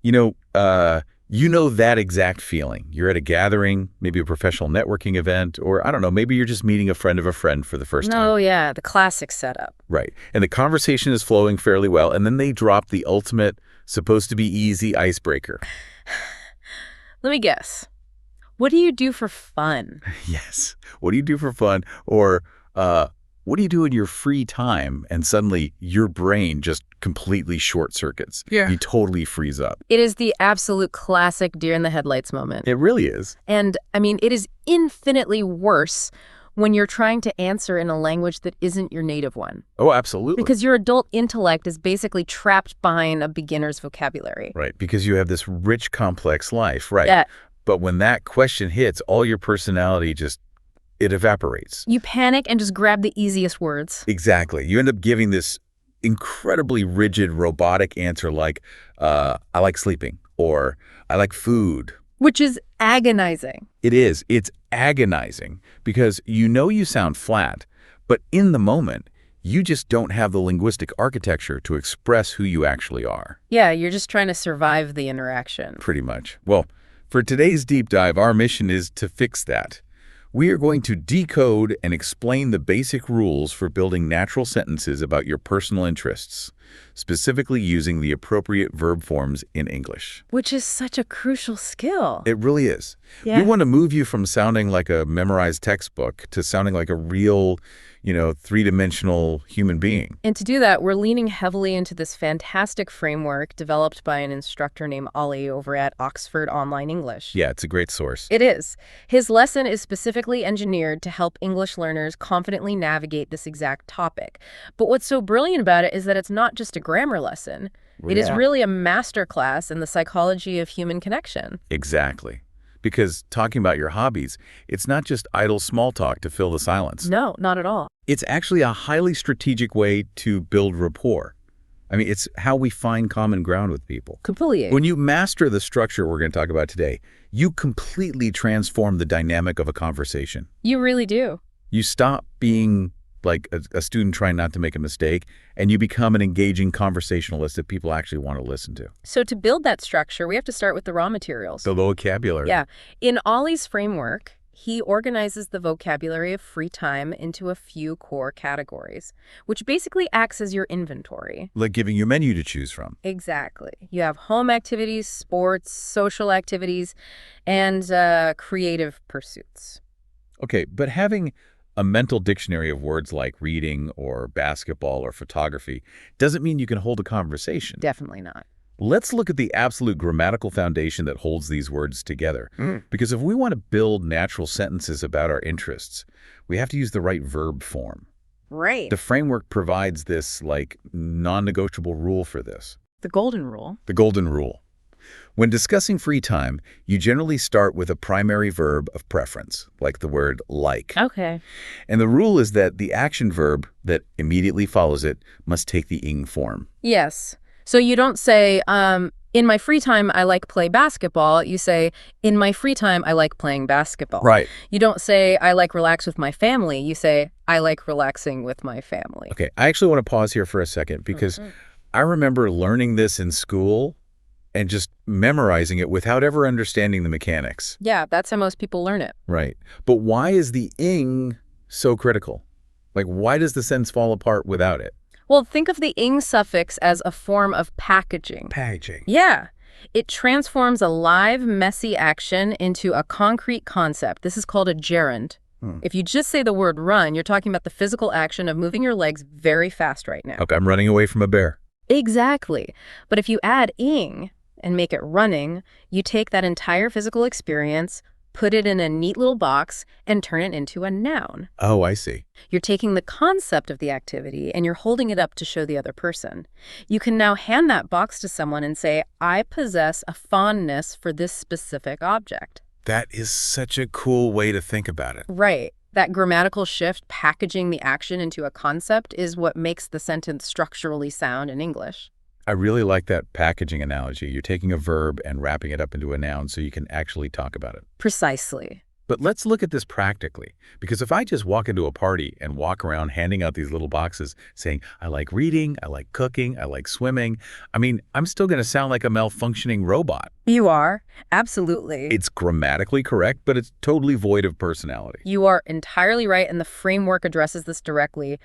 You know, you know that exact feeling. You're at a gathering, maybe a professional networking event, or I don't know, maybe you're just meeting a friend of a friend for the first time. Oh, yeah, the classic setup. Right. And the conversation is flowing fairly well, and then they drop the ultimate, supposed to be easy icebreaker. Let me guess. What do you do for fun? Yes. What do you do for fun? Or what do you do in your free time? And suddenly your brain just completely short circuits. Yeah. You totally freeze up. It is the absolute classic deer in the headlights moment. It really is. And, I mean, it is infinitely worse when you're trying to answer in a language that isn't your native one. Oh, absolutely. Because your adult intellect is basically trapped behind a beginner's vocabulary. Right, because you have this rich, complex life, right? Yeah. But when that question hits, all your personality it evaporates. You panic and just grab the easiest words. Exactly. You end up giving this incredibly rigid, robotic answer like, I like sleeping, or I like food. Which is agonizing. It is. It's agonizing because you sound flat, but in the moment, you just don't have the linguistic architecture to express who you actually are. Yeah, you're just trying to survive the interaction. Pretty much. Well, for today's deep dive, our mission is to fix that. We are going to decode and explain the basic rules for building natural sentences about your personal interests, specifically using the appropriate verb forms in English. Which is such a crucial skill. It really is. Yeah. We want to move you from sounding like a memorized textbook to sounding like a real, three-dimensional human being. And to do that, we're leaning heavily into this fantastic framework developed by an instructor named Ollie over at Oxford Online English. Yeah, it's a great source. It is. His lesson is specifically engineered to help English learners confidently navigate this exact topic. But what's so brilliant about it is that it's not just a grammar lesson. It is really a masterclass in the psychology of human connection. Exactly. Because talking about your hobbies, it's not just idle small talk to fill the silence. No, not at all. It's actually a highly strategic way to build rapport. I mean, it's how we find common ground with people. Completely. When you master the structure we're going to talk about today, you completely transform the dynamic of a conversation. You really do. You stop being like a student trying not to make a mistake, and you become an engaging conversationalist that people actually want to listen to. So to build that structure, we have to start with the raw materials. The vocabulary. Yeah. In Ollie's framework, he organizes the vocabulary of free time into a few core categories, which basically acts as your inventory. Like giving you a menu to choose from. Exactly. You have home activities, sports, social activities, and creative pursuits. Okay, but having a mental dictionary of words like reading or basketball or photography doesn't mean you can hold a conversation. Definitely not. Let's look at the absolute grammatical foundation that holds these words together. Because if we want to build natural sentences about our interests, we have to use the right verb form. Right. The framework provides this, non-negotiable rule for this. The golden rule. The golden rule. When discussing free time, you generally start with a primary verb of preference, like the word like. Okay. And the rule is that the action verb that immediately follows it must take the ing form. Yes. So you don't say, in my free time, I like play basketball. You say, in my free time, I like playing basketball. Right. You don't say, I like relax with my family. You say, I like relaxing with my family. Okay, I actually want to pause here for a second because I remember learning this in school and just memorizing it without ever understanding the mechanics. Yeah, that's how most people learn it. Right. But why is the ing so critical? Why does the sentence fall apart without it? Well, think of the ing suffix as a form of packaging. Packaging. Yeah. It transforms a live, messy action into a concrete concept. This is called a gerund. If you just say the word run, you're talking about the physical action of moving your legs very fast right now. Okay, I'm running away from a bear. Exactly. But if you add ing and make it running, you take that entire physical experience, put it in a neat little box, and turn it into a noun. Oh, I see. You're taking the concept of the activity and you're holding it up to show the other person. You can now hand that box to someone and say, I possess a fondness for this specific object. That is such a cool way to think about it. Right. That grammatical shift, packaging the action into a concept, is what makes the sentence structurally sound in English. I really like that packaging analogy. You're taking a verb and wrapping it up into a noun so you can actually talk about it. Precisely. But let's look at this practically, because if I just walk into a party and walk around handing out these little boxes saying, I like reading, I like cooking, I like swimming, I mean, I'm still going to sound like a malfunctioning robot. You are. Absolutely. It's grammatically correct, but it's totally void of personality. You are entirely right, and the framework addresses this directly.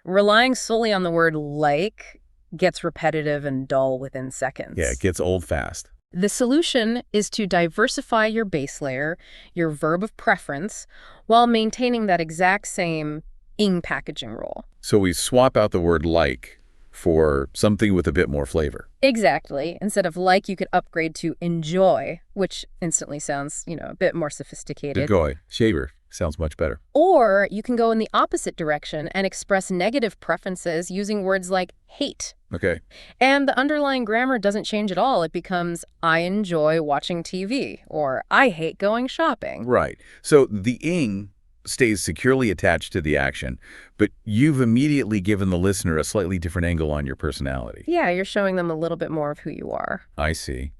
Relying solely on the word like gets repetitive and dull within seconds. Yeah, it gets old fast. The solution is to diversify your base layer, your verb of preference, while maintaining that exact same ing packaging rule. So we swap out the word like for something with a bit more flavor. Exactly. Instead of like, you could upgrade to enjoy, which instantly sounds, a bit more sophisticated. Enjoy. Shaver. Sounds much better. Or you can go in the opposite direction and express negative preferences using words like hate. Okay. And the underlying grammar doesn't change at all. It becomes, I enjoy watching TV, or I hate going shopping. Right. So the ing stays securely attached to the action, but you've immediately given the listener a slightly different angle on your personality. Yeah, you're showing them a little bit more of who you are. I see.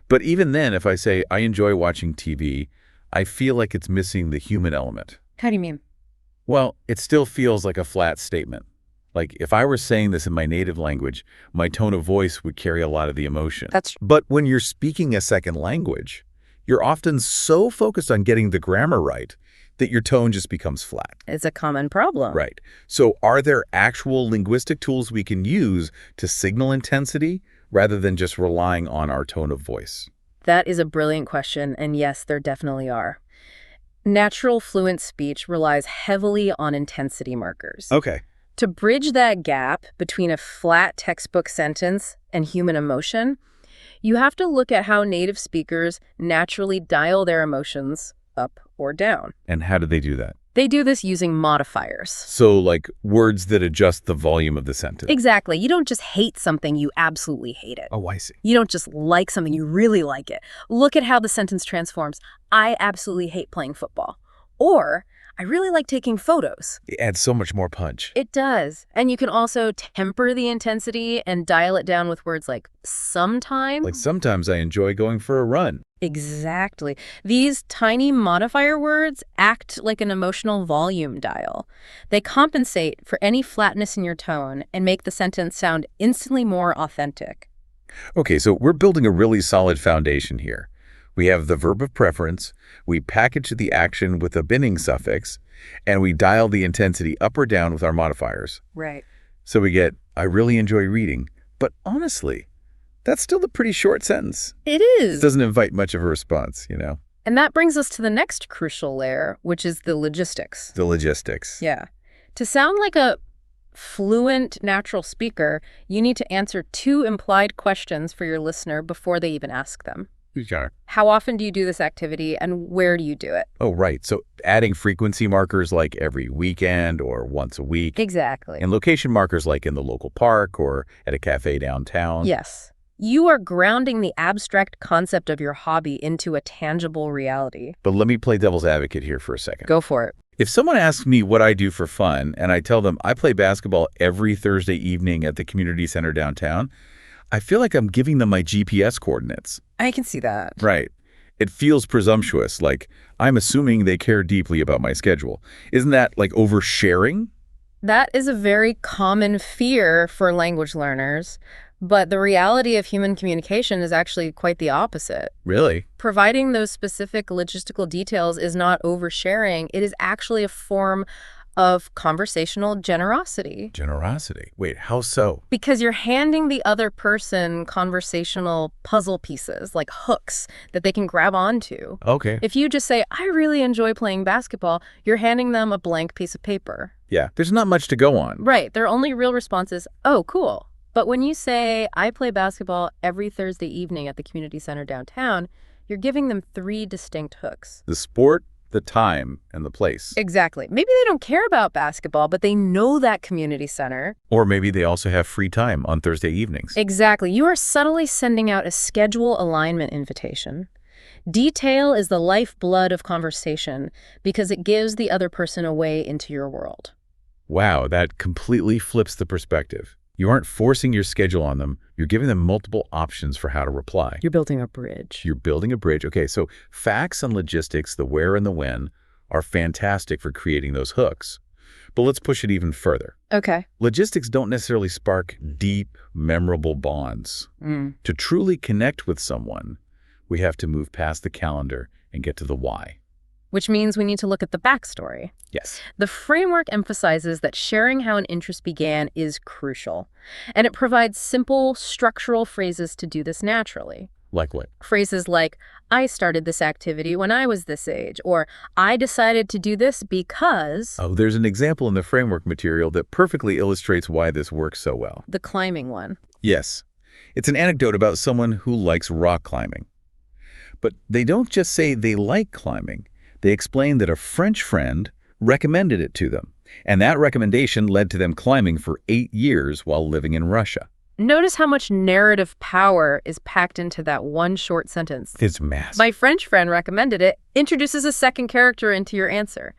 But even then, if I say, I enjoy watching TV, I feel like it's missing the human element. How do you mean? Well, it still feels like a flat statement. Like, if I were saying this in my native language, my tone of voice would carry a lot of the emotion. But when you're speaking a second language, you're often so focused on getting the grammar right that your tone just becomes flat. It's a common problem. Right. So are there actual linguistic tools we can use to signal intensity rather than just relying on our tone of voice? That is a brilliant question, and yes, there definitely are. Natural fluent speech relies heavily on intensity markers. Okay. To bridge that gap between a flat textbook sentence and human emotion, you have to look at how native speakers naturally dial their emotions up or down. And how do they do that? They do this using modifiers. So like words that adjust the volume of the sentence. Exactly. You don't just hate something, you absolutely hate it. Oh, I see. You don't just like something, you really like it. Look at how the sentence transforms. I absolutely hate playing football. Or, I really like taking photos. It adds so much more punch. It does. And you can also temper the intensity and dial it down with words like sometimes. Like sometimes I enjoy going for a run. Exactly. These tiny modifier words act like an emotional volume dial. They compensate for any flatness in your tone and make the sentence sound instantly more authentic. Okay, so we're building a really solid foundation here. We have the verb of preference, we package the action with a binning suffix, and we dial the intensity up or down with our modifiers. Right. So we get, I really enjoy reading, but honestly, that's still a pretty short sentence. It is. It doesn't invite much of a response, And that brings us to the next crucial layer, which is the logistics. The logistics. Yeah. To sound like a fluent natural speaker, you need to answer 2 implied questions for your listener before they even ask them. Okay. How often do you do this activity, and where do you do it? Oh, right. So adding frequency markers like every weekend or once a week. Exactly. And location markers like in the local park or at a cafe downtown. Yes. You are grounding the abstract concept of your hobby into a tangible reality. But let me play devil's advocate here for a second. Go for it. If someone asks me what I do for fun and I tell them I play basketball every Thursday evening at the community center downtown, I feel like I'm giving them my GPS coordinates. I can see that. Right. It feels presumptuous, like I'm assuming they care deeply about my schedule. Isn't that like oversharing? That is a very common fear for language learners, but the reality of human communication is actually quite the opposite. Really? Providing those specific logistical details is not oversharing. It is actually a form of conversational generosity. Generosity? Wait, how so? Because you're handing the other person conversational puzzle pieces, like hooks, that they can grab onto. Okay. If you just say, I really enjoy playing basketball, you're handing them a blank piece of paper. Yeah, there's not much to go on. Right. Their only real response is, oh, cool. But when you say, I play basketball every Thursday evening at the community center downtown, you're giving them 3 distinct hooks. The sport, the time, and the place. Exactly. Maybe they don't care about basketball, but they know that community center. Or maybe they also have free time on Thursday evenings. Exactly. You are subtly sending out a schedule alignment invitation. Detail is the lifeblood of conversation because it gives the other person a way into your world. Wow, that completely flips the perspective. You aren't forcing your schedule on them. You're giving them multiple options for how to reply. You're building a bridge. You're building a bridge. Okay, so facts and logistics, the where and the when, are fantastic for creating those hooks. But let's push it even further. Okay. Logistics don't necessarily spark deep, memorable bonds. To truly connect with someone, we have to move past the calendar and get to the why. Which means we need to look at the backstory. Yes. The framework emphasizes that sharing how an interest began is crucial, and it provides simple, structural phrases to do this naturally. Like what? Phrases like, I started this activity when I was this age, or I decided to do this because... Oh, there's an example in the framework material that perfectly illustrates why this works so well. The climbing one. Yes. It's an anecdote about someone who likes rock climbing. But they don't just say they like climbing. They explain that a French friend recommended it to them, and that recommendation led to them climbing for 8 years while living in Russia. Notice how much narrative power is packed into that one short sentence. It's massive. My French friend recommended it introduces a second character into your answer.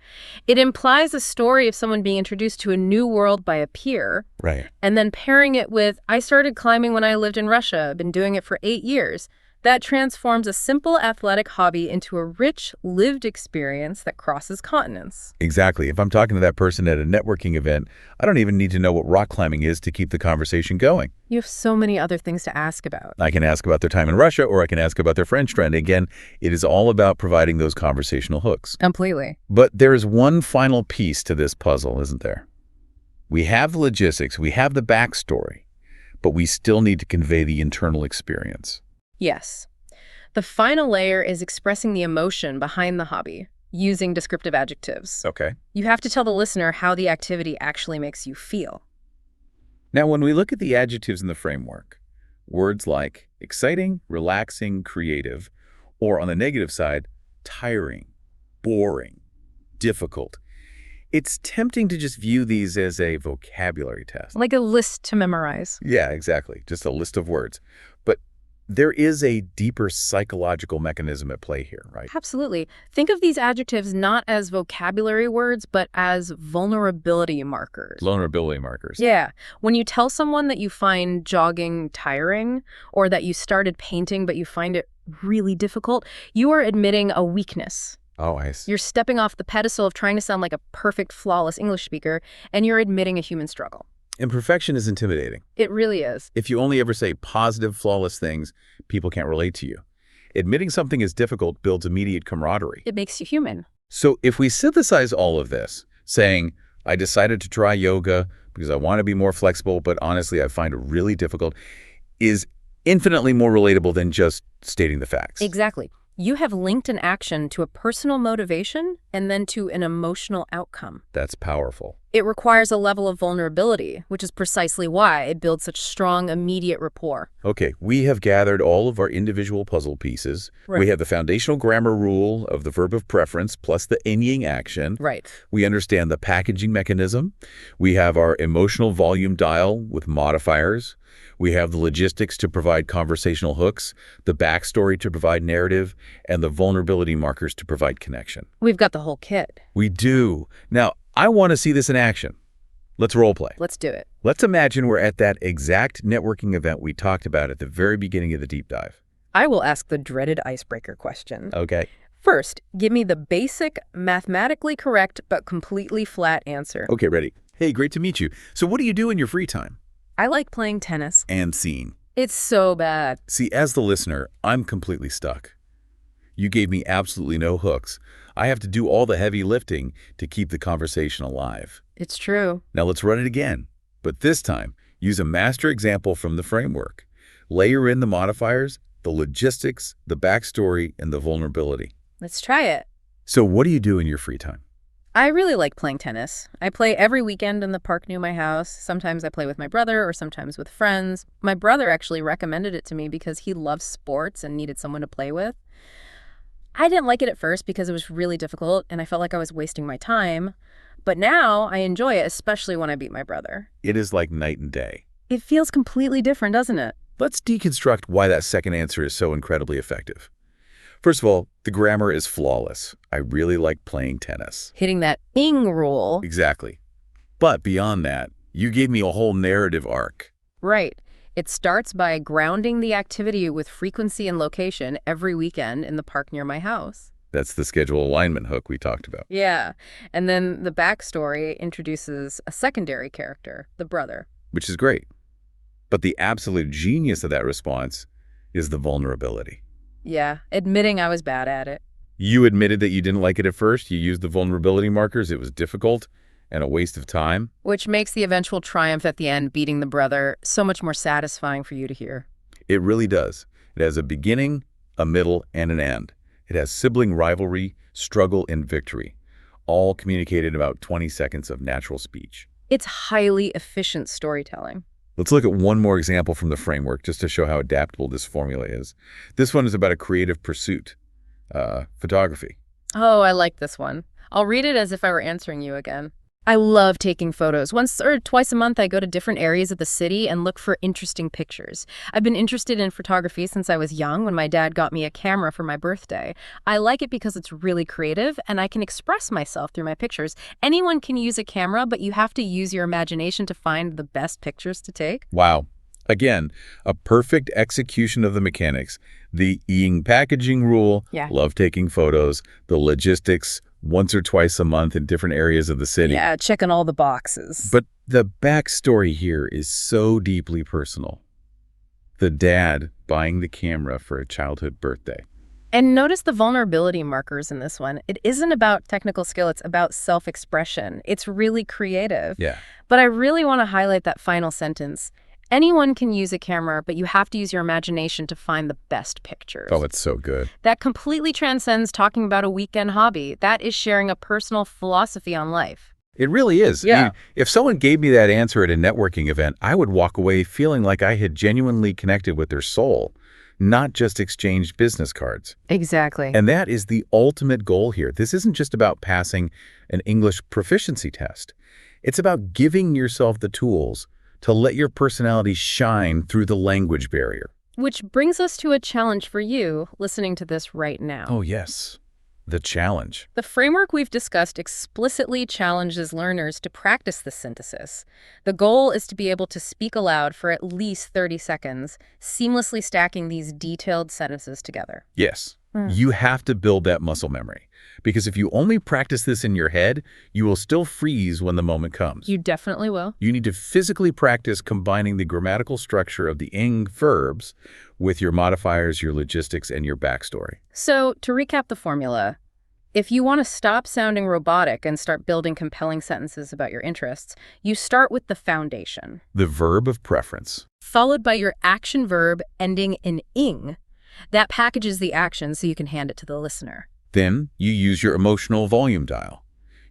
It implies a story of someone being introduced to a new world by a peer. Right. And then pairing it with, I started climbing when I lived in Russia. I've been doing it for 8 years. That transforms a simple athletic hobby into a rich, lived experience that crosses continents. Exactly. If I'm talking to that person at a networking event, I don't even need to know what rock climbing is to keep the conversation going. You have so many other things to ask about. I can ask about their time in Russia, or I can ask about their French trend. Again, it is all about providing those conversational hooks. Completely. But there is one final piece to this puzzle, isn't there? We have the logistics, we have the backstory, but we still need to convey the internal experience. Yes. The final layer is expressing the emotion behind the hobby, using descriptive adjectives. Okay. You have to tell the listener how the activity actually makes you feel. Now, when we look at the adjectives in the framework, words like exciting, relaxing, creative, or on the negative side, tiring, boring, difficult, it's tempting to just view these as a vocabulary test. Like a list to memorize. Yeah, exactly. Just a list of words. But there is a deeper psychological mechanism at play here, right? Absolutely. Think of these adjectives not as vocabulary words, but as vulnerability markers. Vulnerability markers. Yeah. When you tell someone that you find jogging tiring, or that you started painting but you find it really difficult, you are admitting a weakness. Oh, I see. You're stepping off the pedestal of trying to sound like a perfect, flawless English speaker, and you're admitting a human struggle. Imperfection is intimidating. It really is. If you only ever say positive, flawless things, people can't relate to you. Admitting something is difficult builds immediate camaraderie. It makes you human. So if we synthesize all of this, saying, I decided to try yoga because I want to be more flexible, but honestly, I find it really difficult, is infinitely more relatable than just stating the facts. Exactly. You have linked an action to a personal motivation and then to an emotional outcome. That's powerful. It requires a level of vulnerability, which is precisely why it builds such strong, immediate rapport. Okay, we have gathered all of our individual puzzle pieces. Right. We have the foundational grammar rule of the verb of preference plus the ing action. Right. We understand the packaging mechanism. We have our emotional volume dial with modifiers. We have the logistics to provide conversational hooks, the backstory to provide narrative, and the vulnerability markers to provide connection. We've got the whole kit. We do. Now, I want to see this in action. Let's role play. Let's do it. Let's imagine we're at that exact networking event we talked about at the very beginning of the deep dive. I will ask the dreaded icebreaker question. Okay. First, give me the basic, mathematically correct, but completely flat answer. Okay, ready. Hey, great to meet you. So what do you do in your free time? I like playing tennis. And scene. It's so bad. See, as the listener, I'm completely stuck. You gave me absolutely no hooks. I have to do all the heavy lifting to keep the conversation alive. It's true. Now let's run it again. But this time, use a master example from the framework. Layer in the modifiers, the logistics, the backstory, and the vulnerability. Let's try it. So what do you do in your free time? I really like playing tennis. I play every weekend in the park near my house. Sometimes I play with my brother or sometimes with friends. My brother actually recommended it to me because he loves sports and needed someone to play with. I didn't like it at first because it was really difficult and I felt like I was wasting my time. But now I enjoy it, especially when I beat my brother. It is like night and day. It feels completely different, doesn't it? Let's deconstruct why that second answer is so incredibly effective. First of all, the grammar is flawless. I really like playing tennis. Hitting that ing rule. Exactly. But beyond that, You gave me a whole narrative arc. Right. It starts by grounding the activity with frequency and location every weekend in the park near my house. That's the schedule alignment hook we talked about. Yeah. And then the backstory introduces a secondary character, the brother. Which is great. But the absolute genius of that response is the vulnerability. Yeah, admitting I was bad at it. You admitted that you didn't like it at first. You used the vulnerability markers. It was difficult and a waste of time. Which makes the eventual triumph at the end, beating the brother, so much more satisfying for you to hear. It really does. It has a beginning, a middle, and an end. It has sibling rivalry, struggle, and victory, all communicated in about 20 seconds of natural speech. It's highly efficient storytelling. Let's look at one more example from the framework just to show how adaptable this formula is. This one is about a creative pursuit, photography. Oh, I like this one. I'll read it as if I were answering you again. I love taking photos. Once or twice a month, I go to different areas of the city and look for interesting pictures. I've been interested in photography since I was young when my dad got me a camera for my birthday. I like it because it's really creative and I can express myself through my pictures. Anyone can use a camera, but you have to use your imagination to find the best pictures to take. Wow. Again, a perfect execution of the mechanics. The e-ing packaging rule, love taking photos, the logistics, once or twice a month in different areas of the city. Yeah, checking all the boxes. But the backstory here is so deeply personal. The dad buying the camera for a childhood birthday. And notice the vulnerability markers in this one. It isn't about technical skill, it's about self-expression. It's really creative. Yeah. But I really want to highlight that final sentence. Anyone can use a camera, but you have to use your imagination to find the best pictures. Oh, it's so good. That completely transcends talking about a weekend hobby. That is sharing a personal philosophy on life. It really is. Yeah. I mean, if someone gave me that answer at a networking event, I would walk away feeling like I had genuinely connected with their soul, not just exchanged business cards. Exactly. And that is the ultimate goal here. This isn't just about passing an English proficiency test. It's about giving yourself the tools to let your personality shine through the language barrier. Which brings us to a challenge for you listening to this right now. Oh, yes. The challenge. The framework we've discussed explicitly challenges learners to practice this synthesis. The goal is to be able to speak aloud for at least 30 seconds, seamlessly stacking these detailed sentences together. Yes. You have to build that muscle memory. Because if you only practice this in your head, you will still freeze when the moment comes. You definitely will. You need to physically practice combining the grammatical structure of the ing verbs with your modifiers, your logistics, and your backstory. So, to recap the formula, if you want to stop sounding robotic and start building compelling sentences about your interests, you start with the foundation. The verb of preference. Followed by your action verb ending in ing. That packages the action so you can hand it to the listener. Then you use your emotional volume dial.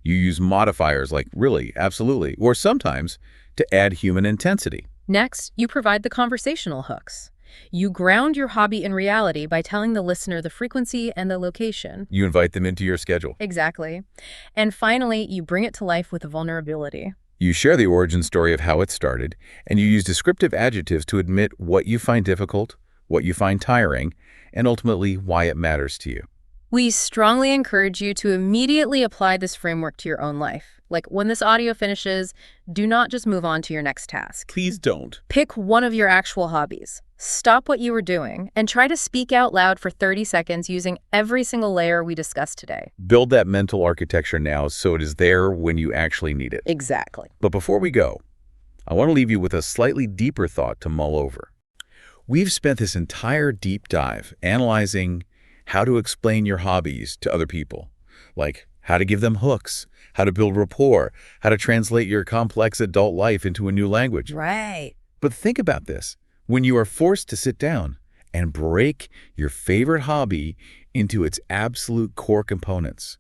You use modifiers like really, absolutely, or sometimes to add human intensity. Next, you provide the conversational hooks. You ground your hobby in reality by telling the listener the frequency and the location. You invite them into your schedule. Exactly. And finally, you bring it to life with a vulnerability. You share the origin story of how it started, and you use descriptive adjectives to admit what you find difficult, what you find tiring, and ultimately why it matters to you. We strongly encourage you to immediately apply this framework to your own life. Like when this audio finishes, do not just move on to your next task. Please don't. Pick one of your actual hobbies. Stop what you were doing and try to speak out loud for 30 seconds using every single layer we discussed today. Build that mental architecture now so it is there when you actually need it. Exactly. But before we go, I want to leave you with a slightly deeper thought to mull over. We've spent this entire deep dive analyzing how to explain your hobbies to other people, like how to give them hooks, how to build rapport, how to translate your complex adult life into a new language. Right. But think about this. When you are forced to sit down and break your favorite hobby into its absolute core components,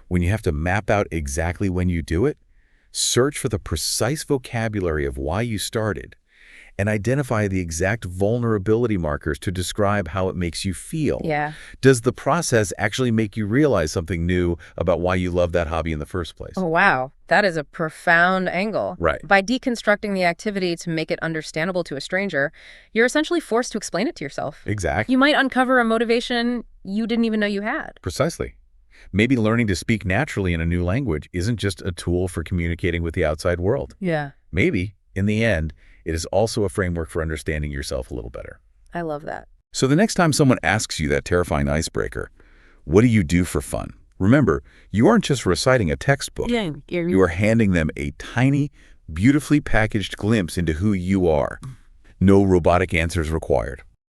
when you have to map out exactly when you do it, search for the precise vocabulary of why you started, and identify the exact vulnerability markers to describe how it makes you feel. Yeah. Does the process actually make you realize something new about why you love that hobby in the first place? Oh, wow. That is a profound angle. Right. By deconstructing the activity to make it understandable to a stranger, you're essentially forced to explain it to yourself. Exactly. You might uncover a motivation you didn't even know you had. Precisely. Maybe learning to speak naturally in a new language isn't just a tool for communicating with the outside world. Yeah. Maybe, in the end, it is also a framework for understanding yourself a little better. I love that. So the next time someone asks you that terrifying icebreaker, what do you do for fun? Remember, you aren't just reciting a textbook. You are handing them a tiny, beautifully packaged glimpse into who you are. No robotic answers required.